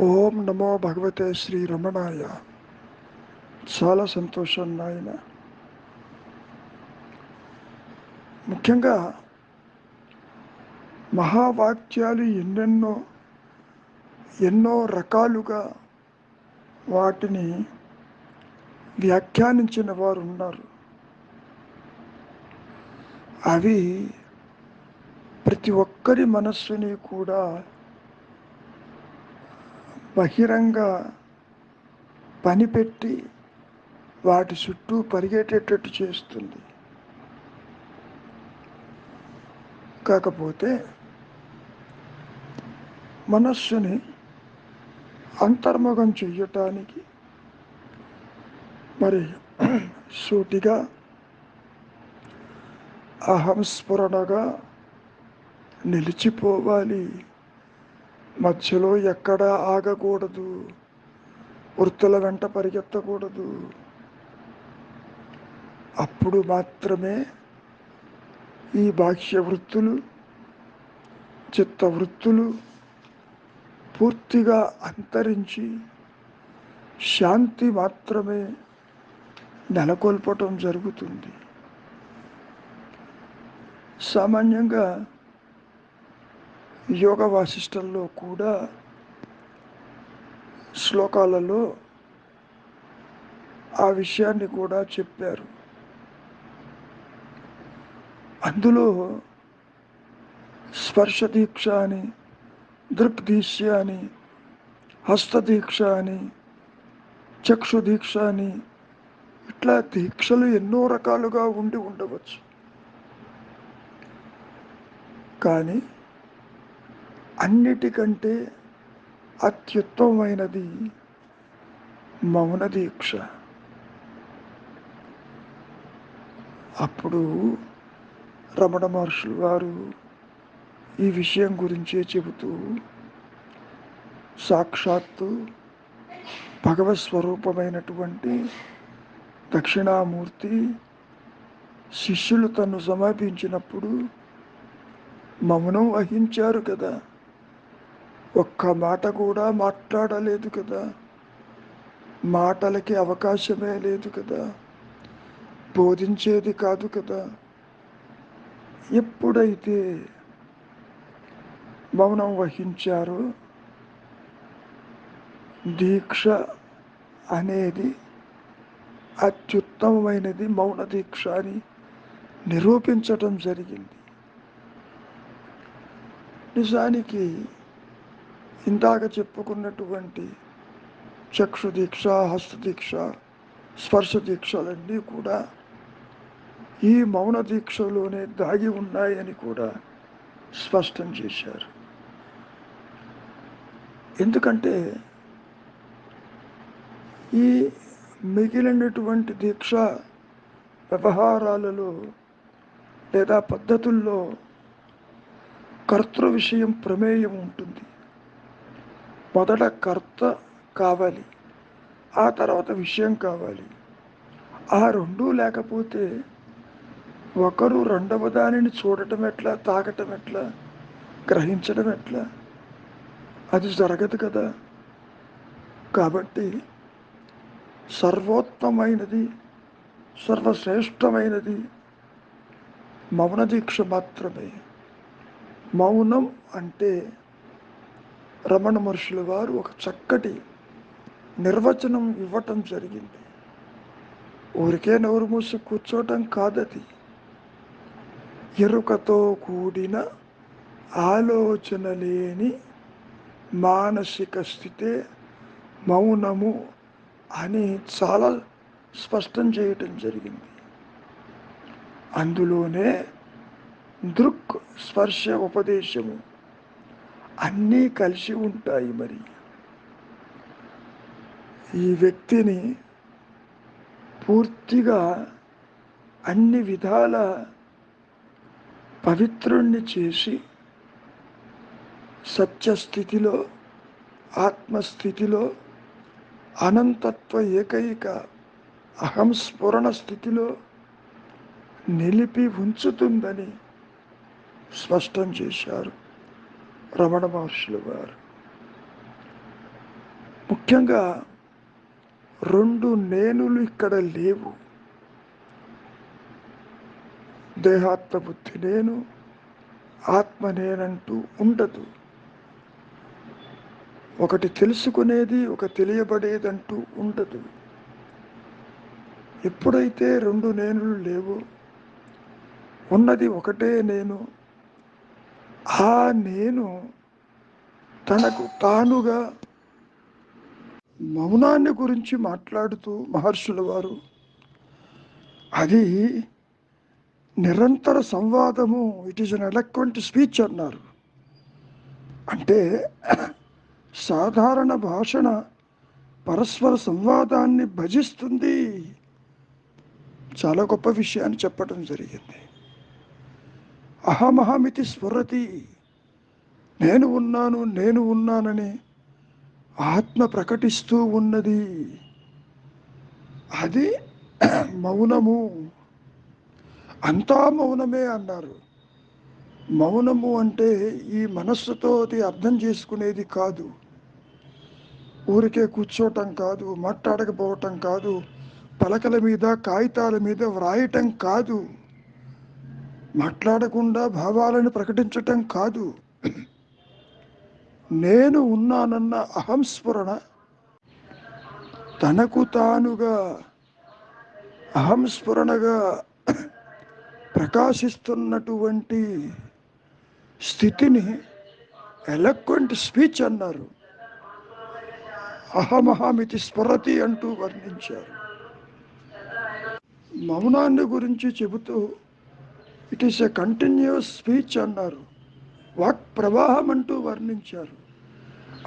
ఓం నమో భగవతే శ్రీ రమణాయ. చాలా సంతోషం నాయన. ముఖ్యంగా మహావాక్యాలు ఎన్నో రకాలుగా వాటిని వ్యాఖ్యానించిన వారు ఉన్నారు. అవి ప్రతి ఒక్కరి మనస్సుని కూడా బహిరంగ పనిపెట్టి వాటి చుట్టూ పరిగెట్టేటట్టు చేస్తుంది. కాకపోతే మనస్సుని అంతర్ముఖం చెయ్యటానికి మరి సూటిగా అహంస్ఫురణగా నిలిచిపోవాలి. మధ్యలో ఎక్కడ ఆగకూడదు, వృత్తుల వెంట పరిగెత్తకూడదు. అప్పుడు మాత్రమే ఈ బాహ్య వృత్తులు, చిత్తవృత్తులు పూర్తిగా అంతరించి శాంతి మాత్రమే నెలకొల్పటం జరుగుతుంది. సామాన్యంగా యోగ వాసిష్టంలో కూడా శ్లోకాలలో ఆ విషయాన్ని కూడా చెప్పారు. అందులో స్పర్శ దీక్ష అని, దృక్దీక్ష అని, హస్తదీక్ష అని, చక్షు దీక్ష అని, ఇట్లా దీక్షలు ఎన్నో రకాలుగా ఉండవచ్చు. కానీ అన్నిటికంటే అత్యుత్తమమైనది మౌన దీక్ష. అప్పుడు రమణ మహర్షులు వారు ఈ విషయం గురించే చెబుతూ సాక్షాత్తు భగవత్ స్వరూపమైనటువంటి దక్షిణామూర్తి శిష్యులు తను సమర్పించినప్పుడు మౌనం వహించారు కదా, ఒక్క మాట కూడా మాట్లాడలేదు కదా, మాటలకి అవకాశమే లేదు కదా, బోధించేది కాదు కదా. ఎప్పుడైతే మౌనం వహించారో దీక్ష అనేది అత్యుత్తమమైనది మౌన దీక్ష అని నిరూపించటం జరిగింది. నిజానికి ఇందాక చెప్పుకున్నటువంటి చక్షు దీక్ష, హస్తదీక్ష, స్పర్శ దీక్షలన్నీ కూడా ఈ మౌన దీక్షలోనే దాగి ఉన్నాయని కూడా స్పష్టం చేశారు. ఎందుకంటే ఈ మిగిలినటువంటి దీక్ష వ్యవహారాలలో లేదా పద్ధతుల్లో కర్తృ విషయం ప్రమేయం ఉంటుంది. మొదట కర్త కావాలి, ఆ తర్వాత విషయం కావాలి. ఆ రెండూ లేకపోతే ఒకరు రెండవ దానిని చూడటం ఎట్లా, తాకటం ఎట్లా, గ్రహించడం ఎట్లా? అది జరగదు కదా. కాబట్టి సర్వోత్తమైనది, సర్వశ్రేష్టమైనది మౌన దీక్ష మాత్రమే. మౌనం అంటే రమణ మహర్షుల వారు ఒక చక్కటి నిర్వచనం ఇవ్వటం జరిగింది. ఊరికే నోరు మూసి కూర్చోవటం కాదది. ఎరుకతో కూడిన ఆలోచన లేని మానసిక స్థితే మౌనము అని చాలా స్పష్టం చేయటం జరిగింది. అందులోనే దృక్, స్పర్శ, ఉపదేశము అన్నీ కలిసి ఉంటాయి. మరి ఈ వ్యక్తిని పూర్తిగా అన్ని విధాల పవిత్రుణ్ణి చేసి సత్యస్థితిలో, ఆత్మస్థితిలో, అనంతత్వ ఏకైక అహంస్ఫురణ స్థితిలో నిలిపి ఉంచుతుందని స్పష్టం చేశారు రమణ మహర్షుల వారు. ముఖ్యంగా రెండు నేనులు ఇక్కడ లేవు. దేహాత్మ బుద్ధి నేను, ఆత్మ నేనంటూ ఉండదు. ఒకటి తెలుసుకునేది, ఒక తెలియబడేదంటూ ఉండదు. ఎప్పుడైతే రెండు నేనులు లేవు, ఉన్నది ఒకటే నేను, ఆ నేను తనకు తానుగా మౌనాన్ని గురించి మాట్లాడుతూ మహర్షుల వారు అది నిరంతర సంవాదము, it is an eloquent speech అన్నారు. అంటే సాధారణ భాషణ పరస్పర సంవాదాన్ని భజిస్తుంది. చాలా గొప్ప విషయాన్ని చెప్పడం జరిగింది. అహమహమితి స్ఫురతి, నేను ఉన్నాను నేను ఉన్నానని ఆత్మ ప్రకటిస్తూ ఉన్నది. అది మౌనము. అంతా మౌనమే అన్నారు. మౌనము అంటే ఈ మనస్సుతో అది అర్థం చేసుకునేది కాదు. ఊరికే కూర్చోటం కాదు, మాట్లాడకపోవటం కాదు, పలకల మీద కాగితాల మీద వ్రాయటం కాదు, మాట్లాడకుండా భావాలను ప్రకటించటం కాదు. నేను ఉన్నానన్న అహంస్ఫురణ తనకు తానుగా అహంస్ఫురణగా ప్రకాశిస్తున్నటువంటి స్థితిని ఎలక్వెంట్ స్పీచ్ అన్నారు. అహమహమితి స్ఫురతి అంటూ వర్ణించారు. మౌనాన్ని గురించి చెబుతూ it is a continuous speech అన్నారు. వాక్ ప్రవాహం అంటూ వర్ణించారు.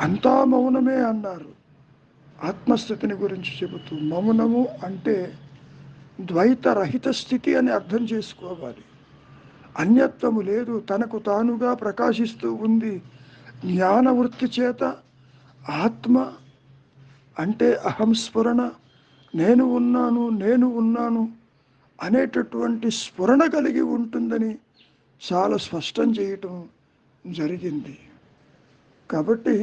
అంతా మౌనమే అన్నారు. ఆత్మస్థితిని గురించి చెబుతూ మౌనము అంటే ద్వైత రహిత స్థితి అని అర్థం చేసుకోవాలి. అన్యత్వము లేదు, తనకు తానుగా ప్రకాశిస్తూ ఉంది. జ్ఞానవృత్తి చేత ఆత్మ అంటే అహంస్ఫురణ, నేను ఉన్నాను నేను ఉన్నాను అనేటటువంటి స్ఫురణ కలిగి ఉంటుందని చాలా స్పష్టం చేయటం జరిగింది. కాబట్టి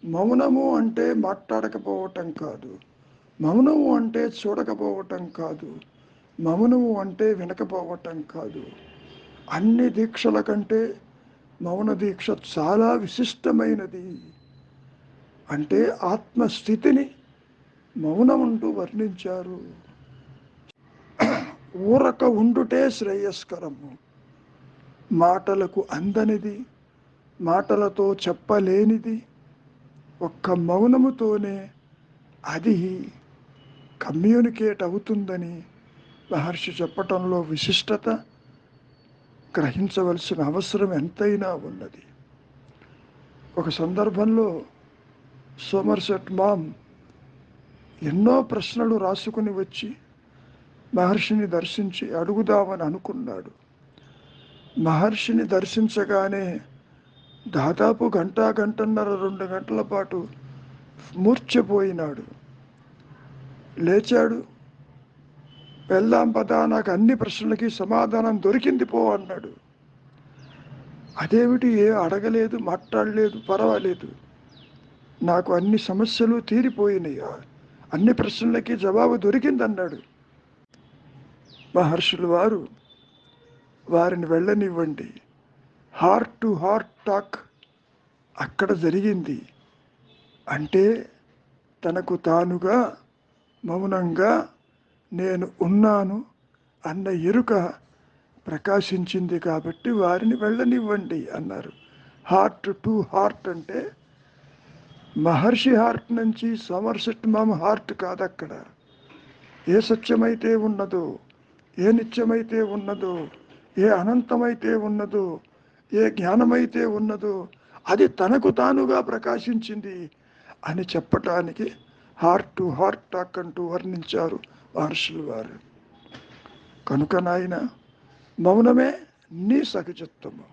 మౌనము అంటే మాట్లాడకపోవటం కాదు, మౌనము అంటే చూడకపోవటం కాదు, మౌనము అంటే వినకపోవటం కాదు. అన్ని దీక్షల కంటే మౌన దీక్ష చాలా విశిష్టమైనది. అంటే ఆత్మస్థితిని మౌనమంటూ వర్ణించారు. ఊరక ఉండుటే శ్రేయస్కరము. మాటలకు అందనిది, మాటలతో చెప్పలేనిది ఒక్క మౌనముతోనే అది కమ్యూనికేట్ అవుతుందని మహర్షి చెప్పటంలో విశిష్టత, గ్రహించవలసిన అవసరం ఎంతైనా ఉన్నది. ఒక సందర్భంలో సోమర్సెట్ మామ్ ఎన్నో ప్రశ్నలు రాసుకుని వచ్చి మహర్షిని దర్శించి అడుగుదామని అనుకున్నాడు. మహర్షిని దర్శించగానే దాదాపు గంటన్నర 2 గంటల పాటు మూర్ఛపోయినాడు. లేచాడు. వెళ్దాం పదా, నాకు అన్ని ప్రశ్నలకి సమాధానం దొరికింది పో అన్నాడు. అదేమిటి, అడగలేదు, మాట్లాడలేదు, పర్వాలేదు, నాకు అన్ని సమస్యలు తీరిపోయినాయా, అన్ని ప్రశ్నలకి జవాబు దొరికిందన్నాడు. మహర్షులు వారు వారిని వెళ్ళనివ్వండి, హార్ట్ టు హార్ట్ టాక్ అక్కడ జరిగింది. అంటే తనకు తానుగా మౌనంగా నేను ఉన్నాను అన్న ఎరుక ప్రకాశించింది కాబట్టి వారిని వెళ్ళనివ్వండి అన్నారు. హార్ట్ టు హార్ట్ అంటే మహర్షి హార్ట్ నుంచి సోమర్సెట్ మామ్ హార్ట్ కాదు. అక్కడ ఏ సత్యమైతే ఉన్నదో, ఏ నిత్యమైతే ఉన్నదో, ఏ అనంతమైతే ఉన్నదో, ఏ జ్ఞానమైతే ఉన్నదో అది తనకు తానుగా ప్రకాశించింది అని చెప్పటానికి హార్ట్ టు హార్ట్ టాక్ అంటూ వర్ణించారు మహర్షులు వారు. కనుక నాయన, మౌనమే నీ సహజత్వము.